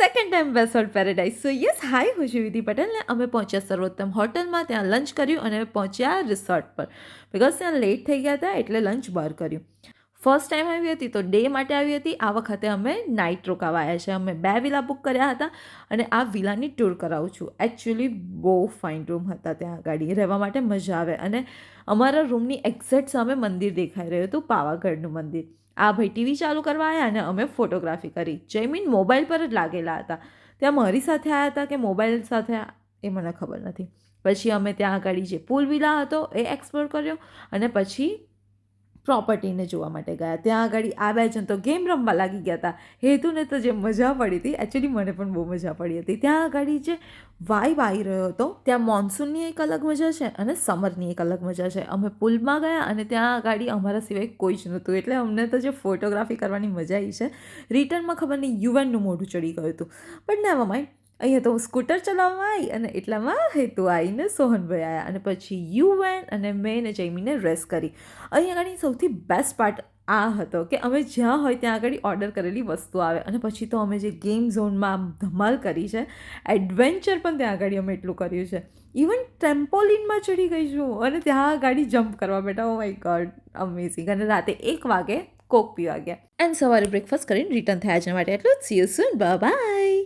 Second time બેસોલ્ટ paradise. So yes, hi, હું છું વિધિ પટેલ ને અમે પહોંચ્યા સર્વોત્તમ હોટલમાં. ત્યાં લંચ કર્યું અને પહોંચ્યા રિસોર્ટ પર. બિકોઝ ત્યાં લેટ થઈ ગયા હતા એટલે લંચ બહાર કર્યું. ફર્સ્ટ ટાઈમ આવી હતી તો ડે માટે આવી હતી. આ વખતે અમે નાઇટ રોકાવા આવ્યા છે. અમે 2 વિલા બુક કર્યા હતા અને આ વિલાની ટૂર કરાવું છું. એકચ્યુઅલી બહુ ફાઇન રૂમ હતા ત્યાં ગાડી રહેવા માટે મજા આવે. અને અમારા રૂમની એક્ઝેક્ટ સામે મંદિર દેખાઈ રહ્યું હતું, પાવાગઢનું મંદિર. આ ભાઈ ટીવી ચાલુ કરવા આવ્યા અને અમે ફોટોગ્રાફી કરી. જયમીન મોબાઈલ પર જ લાગેલા હતા. ત્યાં મારી સાથે આવ્યા હતા કે મોબાઈલ સાથે એ મને ખબર નથી. પછી અમે ત્યાં આગળ જે પૂલ વિલા હતો એ એક્સપ્લોર કર્યો અને પછી પ્રોપર્ટીને જોવા માટે ગયા. ત્યાં આગળ આ 2 જણ તો ગેમ રમવા લાગી ગયા હતા. હેતુને તો જે મજા પડી હતી, એકચ્યુઅલી મને પણ બહુ મજા પડી હતી. ત્યાં આગળ જે વાઇબ આવી રહ્યો હતો, ત્યાં મોન્સૂનની એક અલગ મજા છે અને સમરની એક અલગ મજા છે. અમે પુલમાં ગયા અને ત્યાં આગળ અમારા સિવાય કોઈ જ નહોતું, એટલે અમને તો જે ફોટોગ્રાફી કરવાની મજા આવી છે. રિટર્નમાં ખબર નહીં યુએનનું મોઢું ચડી ગયું હતું. બટ નેવર માઇન્ડ, અહીંયા તો હું સ્કૂટર ચલાવવામાં આવી અને એટલામાં હેતુ આવીને સોહનભાઈ આવ્યા અને પછી યુએન અને મેં ને જયમીને રેસ કરી. અહીં આગળ સૌથી બેસ્ટ પાર્ટ આ હતો કે અમે જ્યાં હોય ત્યાં આગળ ઓર્ડર કરેલી વસ્તુ આવે. અને પછી તો અમે જે ગેમ ઝોનમાં ધમાલ કરી છે, એડવેન્ચર પણ ત્યાં આગળ અમે એટલું કર્યું છે. ઇવન ટ્રેમ્પોલિનમાં ચડી ગઈ છું અને ત્યાં ગાડી જમ્પ કરવા બેઠા. Oh my God, amazing. અને રાતે 1 વાગે કોક પીવા ગયા એન્ડ સવારે બ્રેકફાસ્ટ કરીને રિટર્ન થયા છે માટે. એટલું જ. C you soon, bye bye.